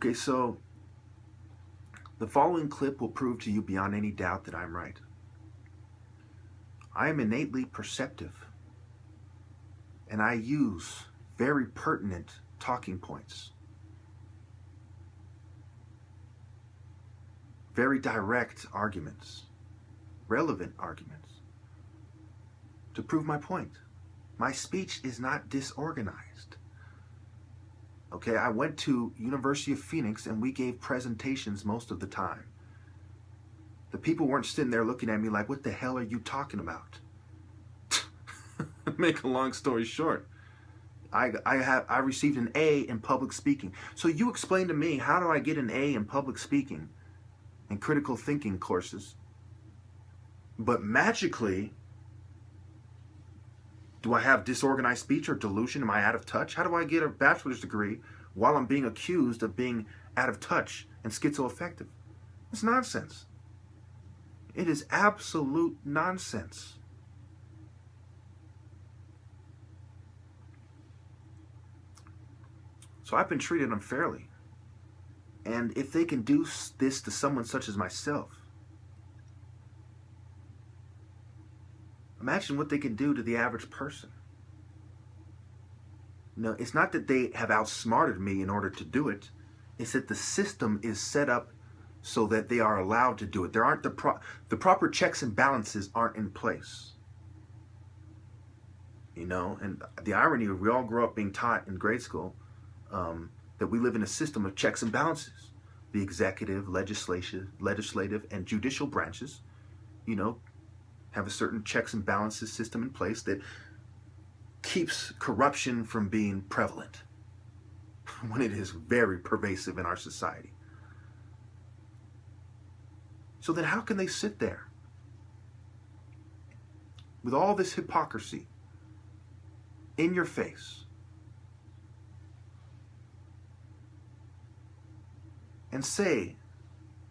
Okay, so the following clip will prove to you beyond any doubt that I'm right. I am innately perceptive, and I use very pertinent talking points, very direct arguments, relevant arguments, to prove my point. My speech is not disorganized. Okay, I went to University of Phoenix and we gave presentations most of the time. The people weren't sitting there looking at me like, what the hell are you talking about? Make a long story short, I received an A in public speaking. So you explain to me, how do I get an A in public speaking and critical thinking courses? But magically, do I have disorganized speech or delusion? Am I out of touch? How do I get a bachelor's degree while I'm being accused of being out of touch and schizoaffective? It's nonsense. It is absolute nonsense. So I've been treated unfairly. And if they can do this to someone such as myself, imagine what they can do to the average person. No, it's not that they have outsmarted me in order to do it. It's that the system is set up so that they are allowed to do it. There aren't the proper checks and balances aren't in place. You know, and the irony of we all grow up being taught in grade school that we live in a system of checks and balances. The executive, legislative, and judicial branches, you know, have a certain checks and balances system in place that keeps corruption from being prevalent when it is very pervasive in our society. So then how can they sit there with all this hypocrisy in your face and say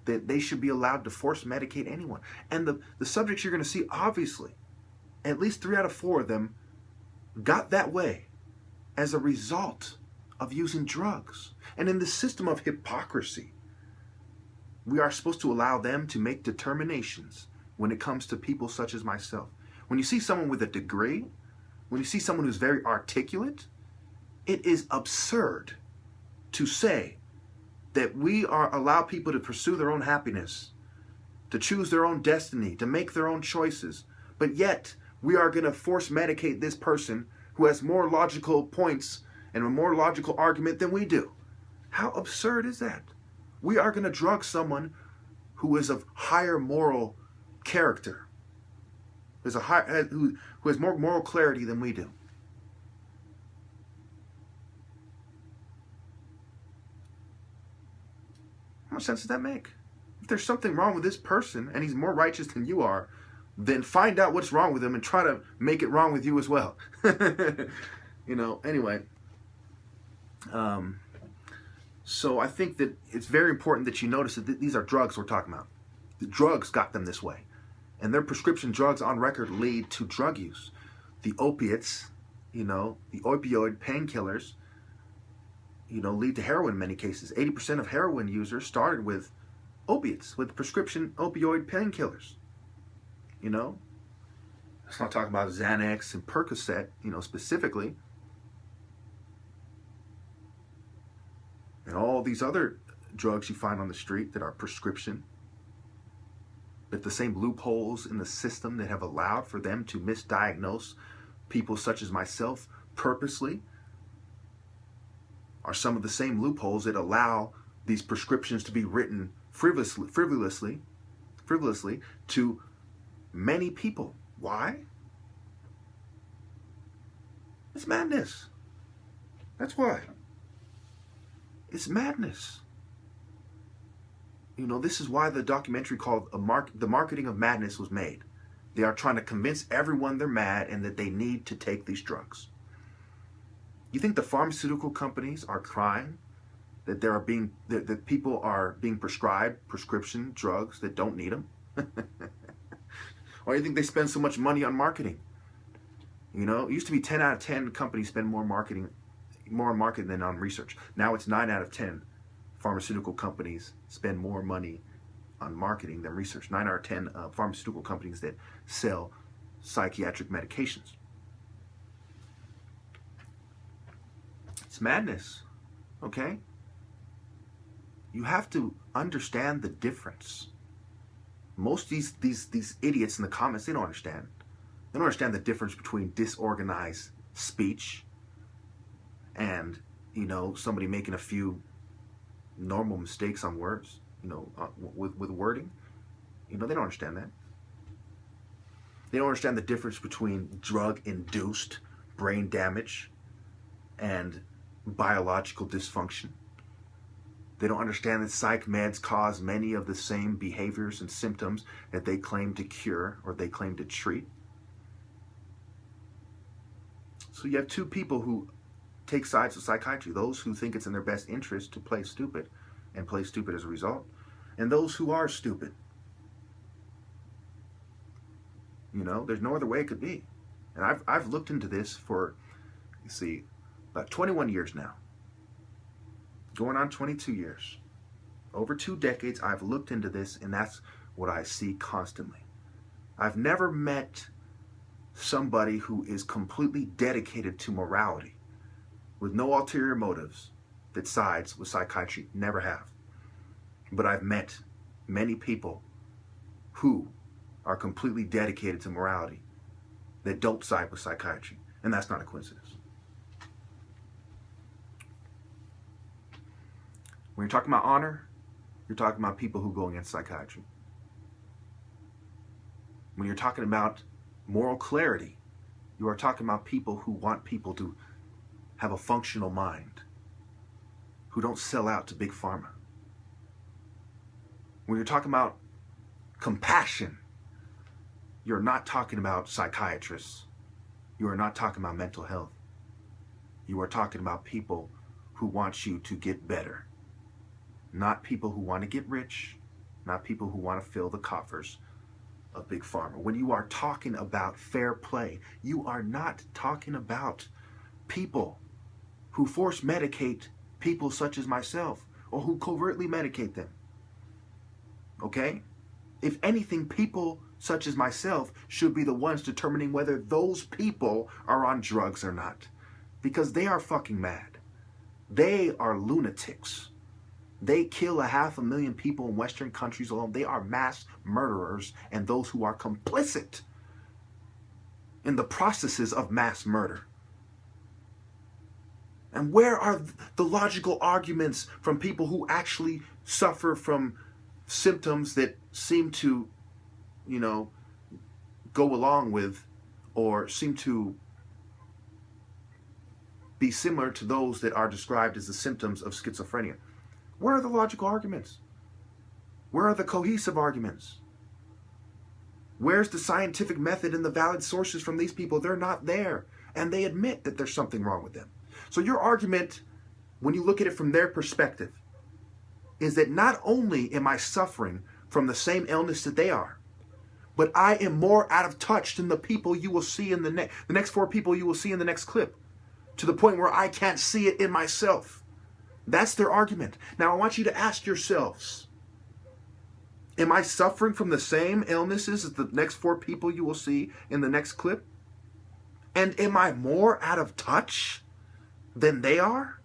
that they should be allowed to force medicate anyone? And the subjects you're going to see, obviously, at least 3 out of 4 of them got that way as a result of using drugs. And in the system of hypocrisy, we are supposed to allow them to make determinations when it comes to people such as myself. When you see someone with a degree, when you see someone who's very articulate, it is absurd to say that we allow people to pursue their own happiness, to choose their own destiny, to make their own choices, but yet we are going to force medicate this person who has more logical points and a more logical argument than we do. How absurd is that? We are going to drug someone who is of higher moral character, who has more moral clarity than we do. How much sense does that make? If there's something wrong with this person and he's more righteous than you are, then find out what's wrong with him and try to make it wrong with you as well. You know, anyway. So I think that it's very important that you notice that these are drugs we're talking about. The drugs got them this way. And their prescription drugs on record lead to drug use. The opiates, you know, the opioid painkillers, you know, lead to heroin in many cases. 80% of heroin users started with opiates, with prescription opioid painkillers. You know, let's not talk about Xanax and Percocet, you know, specifically. And all these other drugs you find on the street that are prescription. But the same loopholes in the system that have allowed for them to misdiagnose people such as myself purposely are some of the same loopholes that allow these prescriptions to be written frivolously to many people. Why? It's madness. That's why. It's madness. You know, this is why the documentary called The Marketing of Madness was made. They are trying to convince everyone they're mad and that they need to take these drugs. You think the pharmaceutical companies are crying that that people are being prescribed prescription drugs that don't need them? Or do you think they spend so much money on marketing? You know, it used to be 10 out of 10 companies spend more on marketing than on research. Now it's 9 out of 10 pharmaceutical companies spend more money on marketing than research. 9 out of 10 pharmaceutical companies that sell psychiatric medications. It's madness, okay? You have to understand the difference. Most of these idiots in the comments, they don't understand. They don't understand the difference between disorganized speech and, you know, somebody making a few normal mistakes on words, you know, with wording. You know, they don't understand that. They don't understand the difference between drug-induced brain damage and biological dysfunction. They don't understand that psych meds cause many of the same behaviors and symptoms that they claim to cure or they claim to treat. So you have two people who take sides with psychiatry. Those who think it's in their best interest to play stupid and play stupid as a result. And those who are stupid. You know, there's no other way it could be. And I've looked into this for, you see, about 21 years now. Going on 22 years. Over 2 decades, I've looked into this, and that's what I see constantly. I've never met somebody who is completely dedicated to morality with no ulterior motives that sides with psychiatry. Never have. But I've met many people who are completely dedicated to morality that don't side with psychiatry. And that's not a coincidence. When you're talking about honor, you're talking about people who go against psychiatry. When you're talking about moral clarity, you are talking about people who want people to have a functional mind, who don't sell out to big pharma. When you're talking about compassion, you're not talking about psychiatrists. You are not talking about mental health. You are talking about people who want you to get better. Not people who want to get rich, not people who want to fill the coffers of big pharma. When you are talking about fair play, you are not talking about people who force medicate people such as myself or who covertly medicate them. Okay? If anything, people such as myself should be the ones determining whether those people are on drugs or not. Because they are fucking mad. They are lunatics. They kill 500,000 people in Western countries alone. They are mass murderers and those who are complicit in the processes of mass murder. And where are the logical arguments from people who actually suffer from symptoms that seem to, you know, go along with or seem to be similar to those that are described as the symptoms of schizophrenia? Where are the logical arguments? Where are the cohesive arguments? Where's the scientific method and the valid sources from these people? They're not there. And they admit that there's something wrong with them. So your argument, when you look at it from their perspective, is that not only am I suffering from the same illness that they are, but I am more out of touch than the people you will see in the next 4 people you will see in the next clip, to the point where I can't see it in myself. That's their argument. Now I want you to ask yourselves, am I suffering from the same illnesses as the next 4 people you will see in the next clip? And am I more out of touch than they are?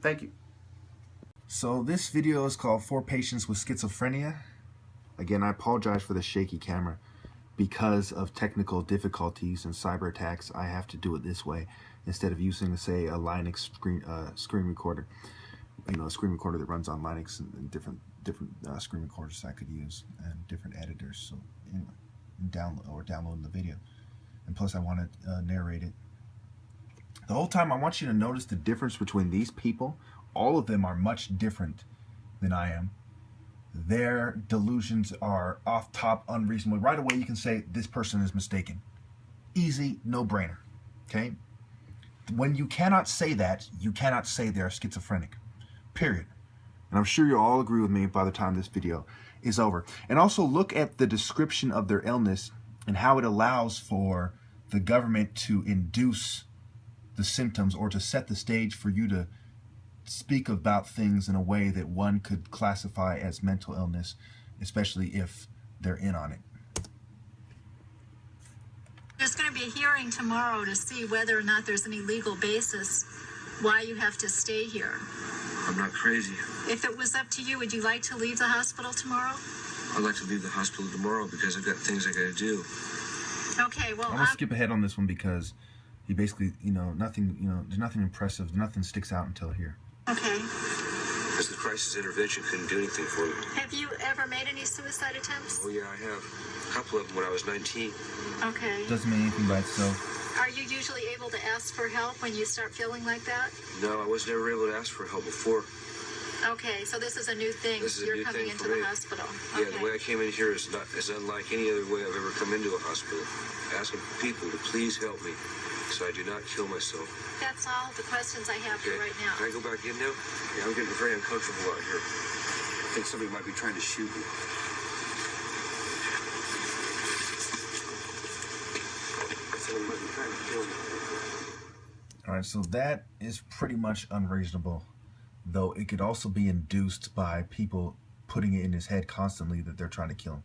Thank you. So this video is called 4 Patients with Schizophrenia. Again, I apologize for the shaky camera. Because of technical difficulties and cyber attacks, I have to do it this way instead of using, say, a Linux screen recorder. You know, a screen recorder that runs on Linux and different screen recorders I could use and different editors. So anyway, downloading the video. And plus, I want to narrate it. The whole time, I want you to notice the difference between these people. All of them are much different than I am. Their delusions are off top, unreasonable. Right away, you can say this person is mistaken. Easy, no-brainer. Okay? When you cannot say that, you cannot say they're schizophrenic. Period. And I'm sure you'll all agree with me by the time this video is over. And also look at the description of their illness and how it allows for the government to induce the symptoms or to set the stage for you to speak about things in a way that one could classify as mental illness, especially if they're in on it. There's going to be a hearing tomorrow to see whether or not there's any legal basis why you have to stay here. I'm not crazy. If it was up to you, would you like to leave the hospital tomorrow? I'd like to leave the hospital tomorrow because I've got things I got to do. Okay, well, I'm gonna skip ahead on this one because he basically, nothing, there's nothing impressive, nothing sticks out until here. Okay. Because the crisis intervention couldn't do anything for me. Have you ever made any suicide attempts? Oh, yeah, I have. A couple of them when I was 19. Okay. Doesn't mean anything by itself. Are you usually able to ask for help when you start feeling like that? No, I was never able to ask for help before. Okay, so this is a new thing. This is a You're new coming thing into for the me. hospital. Yeah, Okay. the way I came in here is unlike any other way I've ever come into a hospital. Asking people to please help me so I do not kill myself. That's all the questions I have for Okay. right now. Can I go back in now? Yeah, I'm getting very uncomfortable out here. I think somebody might be trying to shoot me. Somebody might be trying to kill me. All right, so that is pretty much unreasonable, though it could also be induced by people putting it in his head constantly that they're trying to kill him.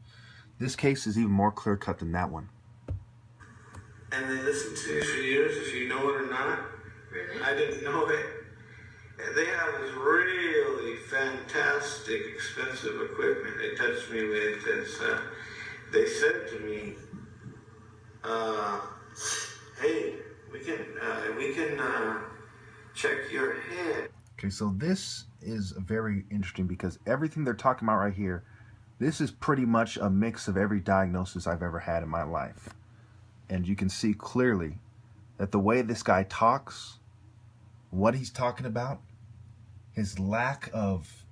This case is even more clear-cut than that one. And they listen to you for years, if you know it or not. Really? I didn't know it. And they have this really fantastic, expensive equipment they touched me with. They said to me, hey, we can check your head. Okay, so this is very interesting because everything they're talking about right here, this is pretty much a mix of every diagnosis I've ever had in my life. And you can see clearly that the way this guy talks, what he's talking about, his lack of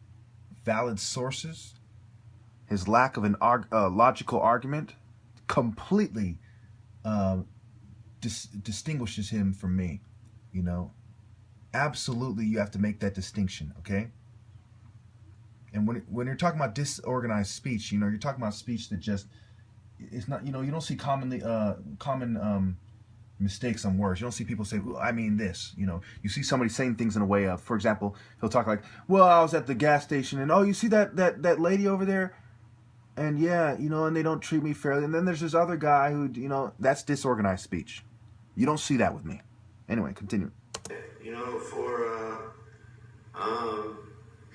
valid sources, his lack of a logical argument, completely distinguishes him from me. Absolutely, you have to make that distinction, okay? And when you're talking about disorganized speech, you're talking about speech that just, it's not, you don't see common mistakes on words. You don't see people say, well, I mean this, You see somebody saying things in a way of, for example, he'll talk like, well, I was at the gas station and, oh, you see that lady over there? And yeah, and they don't treat me fairly. And then there's this other guy who, that's disorganized speech. You don't see that with me. Anyway, continue.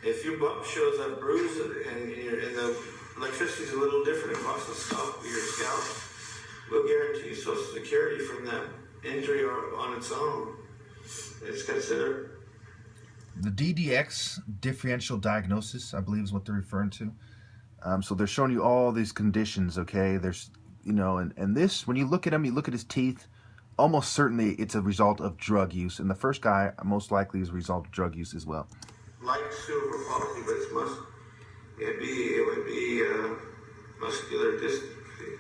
If your bump shows up bruised and the electricity's a little different across the scalp of your scalp, we'll guarantee you Social Security from that injury or on its own. It's considered. The DDX, differential diagnosis, I believe is what they're referring to. So they're showing you all these conditions, okay? There's, and this, when you look at him, you look at his teeth, almost certainly it's a result of drug use. And the first guy, most likely, is a result of drug use as well. Like cerebral palsy, but it would be muscular dystrophy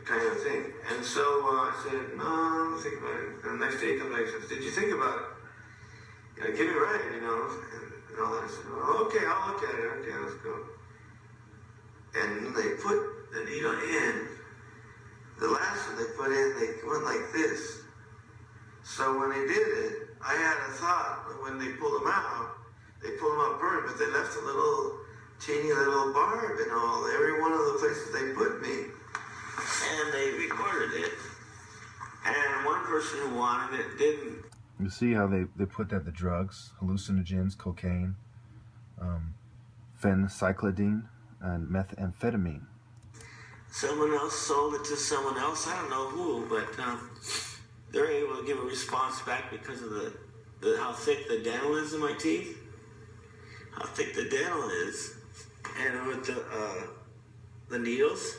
kind of thing. And so I said, no, I'm think about it. And the next day he comes back and says, did you think about it? Get it right, and all that. I said, oh, okay, I'll look at it. Okay, let's go. And they put the needle in. The last one they put in, they went like this. So when they did it, I had a thought that when they pulled them out permanent, but they left a little teeny little barb in every one of the places they put me. And they recorded it. And one person who wanted it didn't. You see how they put that the drugs, hallucinogens, cocaine, phencyclidine, and methamphetamine. Someone else sold it to someone else. I don't know who, but they're able to give a response back because of how thick the dental is in my teeth. How thick the dental is, and with the needles,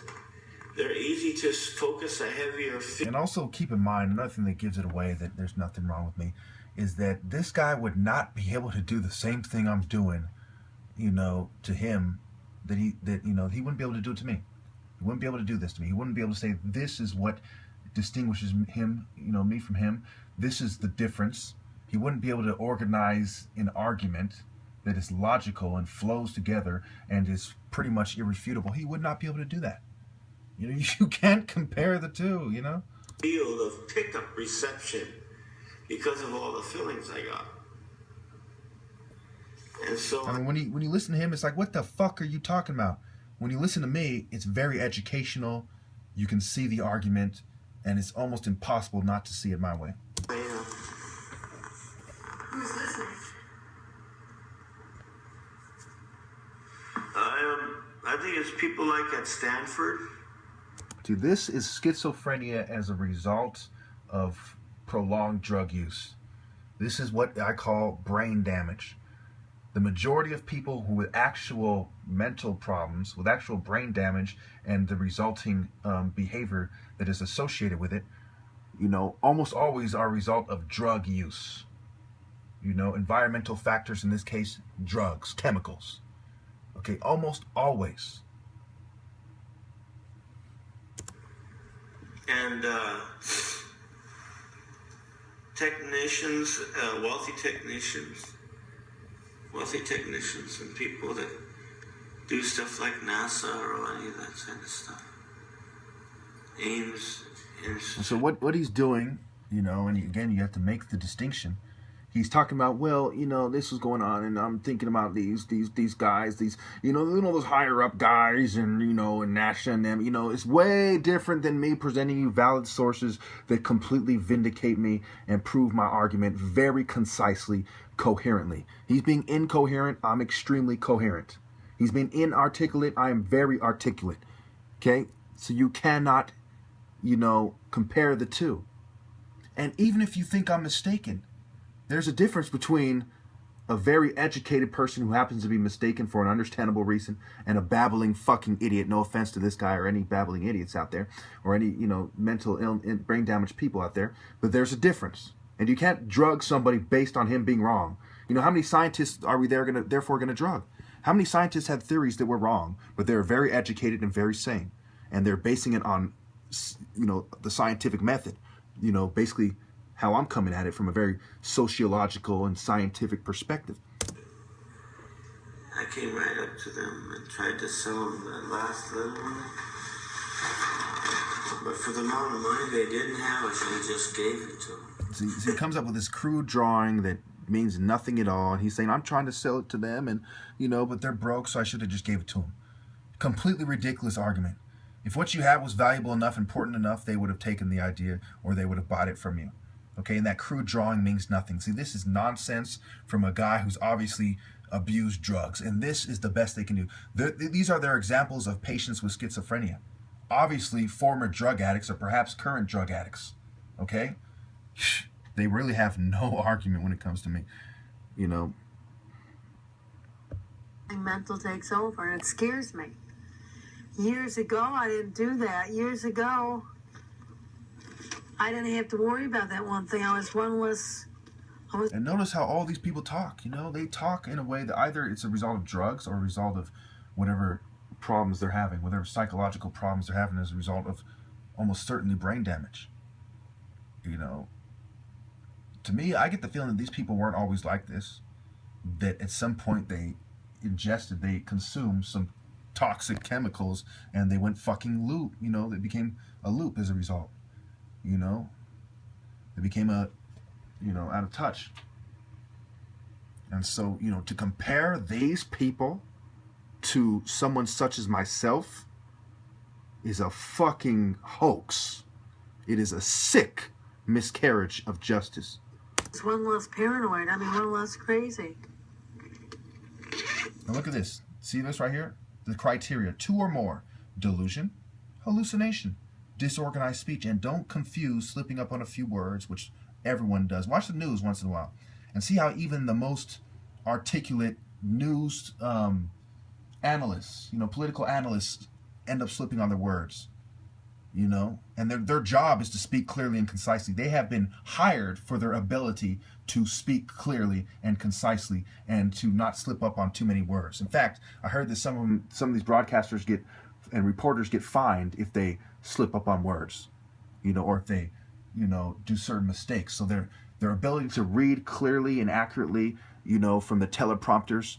they're easy to focus a heavier. And also keep in mind, another thing that gives it away that there's nothing wrong with me, is that this guy would not be able to do the same thing I'm doing, to him, that he wouldn't be able to do it to me. He wouldn't be able to do this to me. He wouldn't be able to say, this is what distinguishes him, me from him. This is the difference. He wouldn't be able to organize an argument that is logical and flows together and is pretty much irrefutable. He would not be able to do that. You can't compare the two, Field of pickup reception because of all the fillings I got. And so I mean, when you listen to him, it's like, what the fuck are you talking about? When you listen to me, it's very educational. You can see the argument, and it's almost impossible not to see it my way. Who's listening? I think it's people like at Stanford. See, this is schizophrenia as a result of prolonged drug use. This is what I call brain damage. The majority of people who with actual mental problems, with actual brain damage and the resulting behavior that is associated with it, you know, almost always are a result of drug use. You know, environmental factors, in this case, drugs, chemicals. Okay, almost always. And technicians, wealthy technicians and people that do stuff like NASA or any of that kind of stuff. Aims. So what he's doing, you know, and again, you have to make the distinction. He's talking about, well, you know, this is going on, and I'm thinking about these guys, these, you know, those higher up guys, and, you know, and NASA and them, you know, it's way different than me presenting you valid sources that completely vindicate me and prove my argument very concisely, coherently. He's being incoherent. I'm extremely coherent. He's being inarticulate. I am very articulate. Okay? So you cannot, you know, compare the two. And even if you think I'm mistaken, there's a difference between a very educated person who happens to be mistaken for an understandable reason and a babbling fucking idiot. No offense to this guy or any babbling idiots out there or any, you know, mental brain damaged people out there. But there's a difference. And you can't drug somebody based on him being wrong. You know, how many scientists are we therefore going to drug? How many scientists had theories that were wrong, but they're very educated and very sane? And they're basing it on, you know, the scientific method. You know, basically how I'm coming at it from a very sociological and scientific perspective. I came right up to them and tried to sell them the last little one. But for the amount of money they didn't have, I should have just gave it to them. So he comes up with this crude drawing that means nothing at all. And he's saying, I'm trying to sell it to them, and, you know, but they're broke, so I should have just gave it to them. Completely ridiculous argument. If what you had was valuable enough, important enough, they would have taken the idea or they would have bought it from you. Okay, and that crude drawing means nothing. See, this is nonsense from a guy who's obviously abused drugs, and this is the best they can do. These are their examples of patients with schizophrenia. Obviously, former drug addicts or perhaps current drug addicts. Okay? They really have no argument when it comes to me. You know. Mental takes over, and it scares me. Years ago, I didn't do that. Years ago, I didn't have to worry about that one thing. I was one less. And notice how all these people talk. You know, they talk in a way that either it's a result of drugs or a result of whatever problems they're having, whatever psychological problems they're having as a result of almost certainly brain damage. You know, to me, I get the feeling that these people weren't always like this. That at some point they consumed some toxic chemicals and they went fucking loop. You know, they became a loop as a result. You know, they became out of touch. And so, you know, to compare these people to someone such as myself is a fucking hoax. It is a sick miscarriage of justice. It's one less paranoid. I mean, one less crazy. Now look at this. See this right here? The criteria: 2 or more. Delusion, hallucination, disorganized speech, and don't confuse slipping up on a few words, which everyone does. Watch the news once in a while and see how even the most articulate news analysts, you know, political analysts, end up slipping on their words, you know, and their job is to speak clearly and concisely. They have been hired for their ability to speak clearly and concisely and to not slip up on too many words. In fact, I heard that some of these broadcasters and reporters get fined if they slip up on words, you know, or if they, you know, do certain mistakes. So their ability to read clearly and accurately, you know, from the teleprompters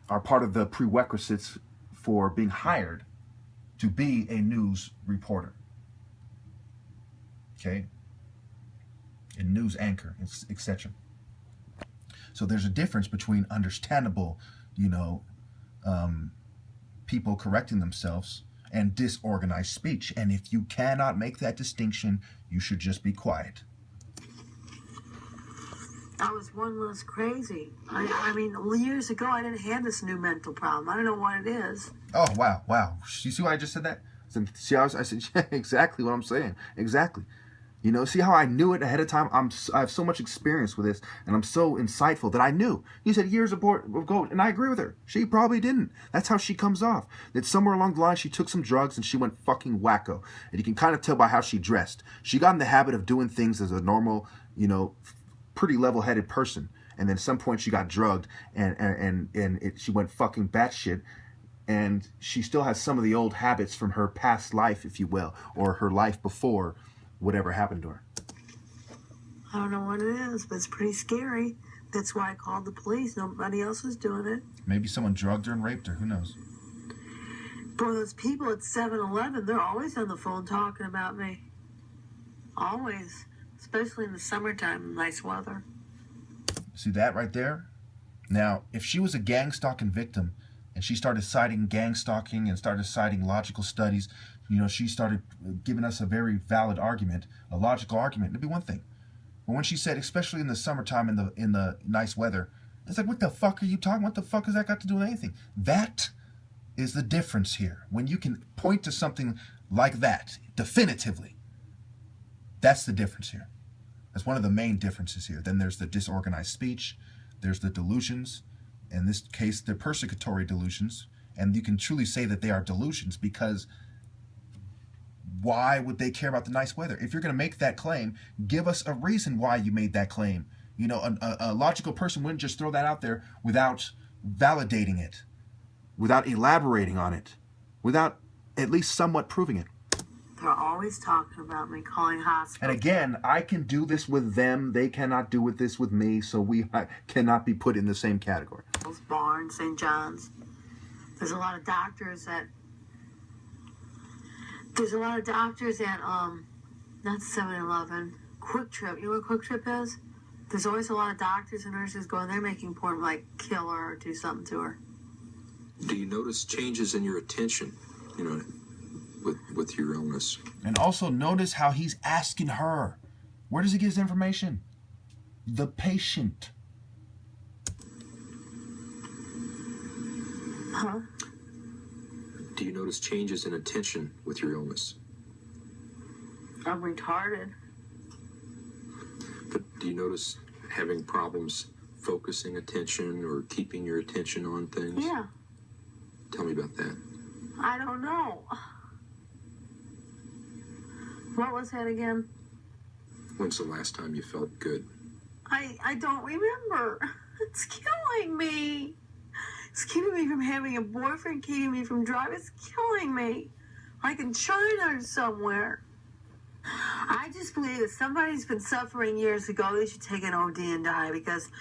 are part of the prerequisites for being hired to be a news reporter. Okay? A news anchor, etc. So there's a difference between understandable, you know, people correcting themselves and disorganized speech. And if you cannot make that distinction, you should just be quiet. I was one less crazy. I mean, years ago, I didn't have this new mental problem. I don't know what it is. Oh, wow, wow. You see why I just said that? See how I said, yeah, exactly what I'm saying. Exactly. You know, see how I knew it ahead of time? I have so much experience with this, and I'm so insightful that I knew. You said years ago, and I agree with her. She probably didn't. That's how she comes off. That somewhere along the line, she took some drugs, and she went fucking wacko. And you can kind of tell by how she dressed. She got in the habit of doing things as a normal, you know, pretty level-headed person. And then at some point, she got drugged, and she went fucking batshit. And she still has some of the old habits from her past life, if you will, or her life before whatever happened to her. I don't know what it is, but it's pretty scary. That's why I called the police. Nobody else was doing it. Maybe someone drugged her and raped her. Who knows? Boy, those people at 7-Eleven, they're always on the phone talking about me. Always. Especially in the summertime, nice weather. See that right there? Now, if she was a gang stalking victim, and she started citing gang stalking and started citing logical studies, you know, she started giving us a very valid argument, a logical argument, it'd be one thing. But when she said, especially in the summertime, in the nice weather, it's like, what the fuck are you talking? What the fuck has that got to do with anything? That is the difference here. When you can point to something like that, definitively, that's the difference here. That's one of the main differences here. Then there's the disorganized speech, there's the delusions, in this case, the persecutory delusions, and you can truly say that they are delusions because why would they care about the nice weather? If you're going to make that claim, give us a reason why you made that claim. You know, a logical person wouldn't just throw that out there without validating it, without elaborating on it, without at least somewhat proving it. They're always talking about me, calling hospitals. And again, I can do this with them. They cannot do this with me, so we cannot be put in the same category. Barnes, St. John's. There's a lot of doctors at not 7-Eleven, Quick Trip. You know what Quick Trip is? There's always a lot of doctors and nurses going there making porn, like kill her or do something to her. Do you notice changes in your attention, you know, with your illness? And also notice how he's asking her. Where does he get his information? The patient. Huh? Do you notice changes in attention with your illness? I'm retarded. But do you notice having problems focusing attention or keeping your attention on things? Yeah. Tell me about that. I don't know. What was that again? When's the last time you felt good? I don't remember. It's killing me. It's keeping me from having a boyfriend, keeping me from driving. It's killing me. Like in China or somewhere. I just believe if somebody's been suffering years ago, they should take an OD and die, because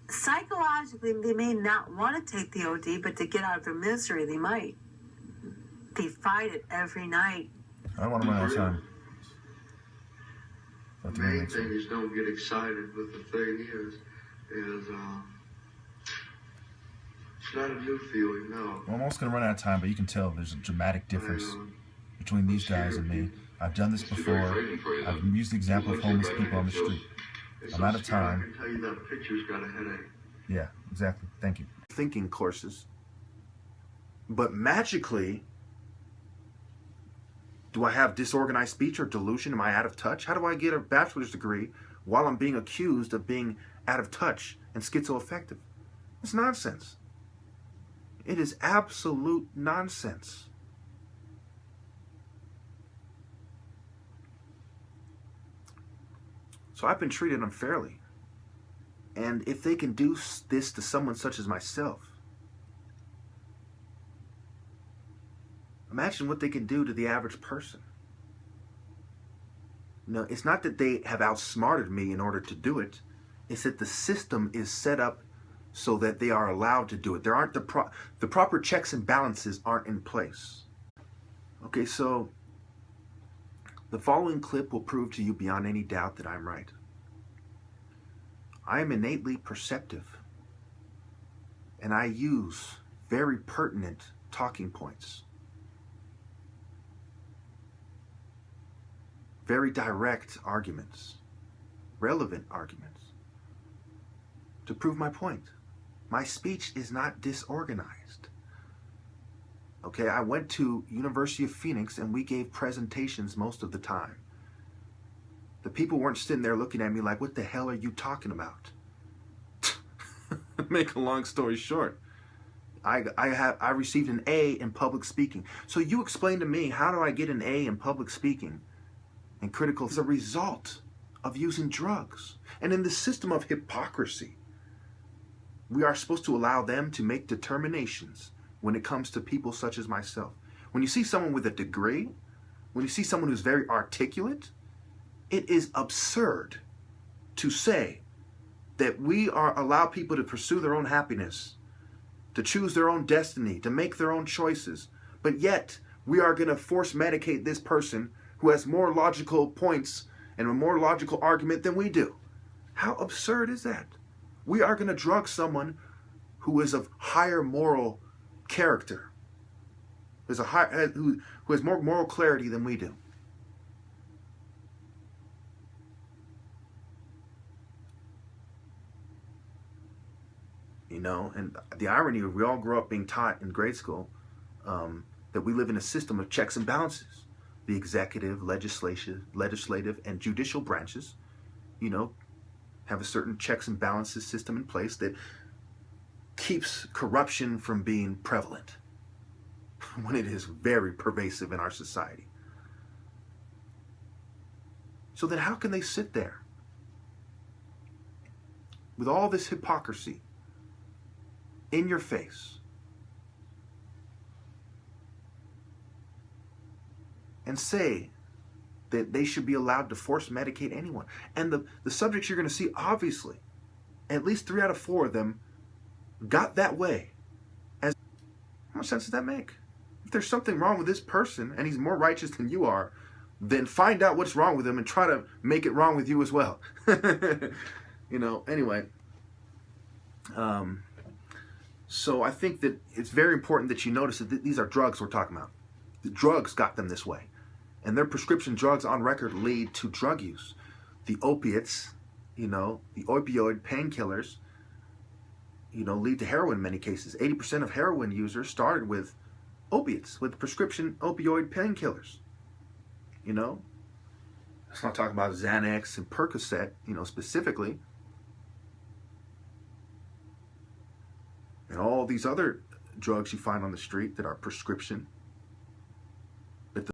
psychologically they may not want to take the OD, but to get out of their misery, they might. They fight it every night. I don't want to run out of time. The main thing is don't get excited, but the thing is it's not a new feeling, no. I'm almost going to run out of time, but you can tell there's a dramatic difference between these guys and me. I've done this before. I've used the example of homeless people on the street. I'm out of time. I can tell you that picture's got a headache. Yeah, exactly. Thank you. Thinking courses. But magically, do I have disorganized speech or delusion? Am I out of touch? How do I get a bachelor's degree while I'm being accused of being out of touch and schizoaffective? It's nonsense. It is absolute nonsense. So I've been treated unfairly. And if they can do this to someone such as myself, imagine what they can do to the average person. No, it's not that they have outsmarted me in order to do it. It's that the system is set up so that they are allowed to do it. There aren't the proper checks and balances aren't in place. Okay, so the following clip will prove to you beyond any doubt that I'm right. I am innately perceptive. and I use very pertinent talking points, very direct arguments, relevant arguments to prove my point. My speech is not disorganized. Okay, I went to University of Phoenix and we gave presentations most of the time. The people weren't sitting there looking at me like, what the hell are you talking about? Make a long story short, I received an A in public speaking. So you explain to me, how do I get an A in public speaking and critical as a result of using drugs? And in the system of hypocrisy, we are supposed to allow them to make determinations when it comes to people such as myself. When you see someone with a degree, when you see someone who's very articulate, it is absurd to say that we allow people to pursue their own happiness, to choose their own destiny, to make their own choices, but yet we are going to force medicate this person who has more logical points and a more logical argument than we do. How absurd is that? We are going to drug someone who is of higher moral character, who has more moral clarity than we do. You know, and the irony of we all grew up being taught in grade school that we live in a system of checks and balances. The executive, legislative, and judicial branches, you know, have a certain checks and balances system in place that keeps corruption from being prevalent when it is very pervasive in our society. So then how can they sit there with all this hypocrisy in your face and say that they should be allowed to force medicate anyone? And the subjects you're going to see, obviously, at least 3 out of 4 of them got that way. How much sense does that make? If there's something wrong with this person and he's more righteous than you are, then find out what's wrong with him and try to make it wrong with you as well. You know, anyway. So I think that it's very important that you notice that these are drugs we're talking about. The drugs got them this way. And their prescription drugs on record lead to drug use. The opiates, you know, the opioid painkillers, you know, lead to heroin in many cases. 80% of heroin users started with opiates, with prescription opioid painkillers. You know, let's not talk about Xanax and Percocet, you know, specifically. And all these other drugs you find on the street that are prescription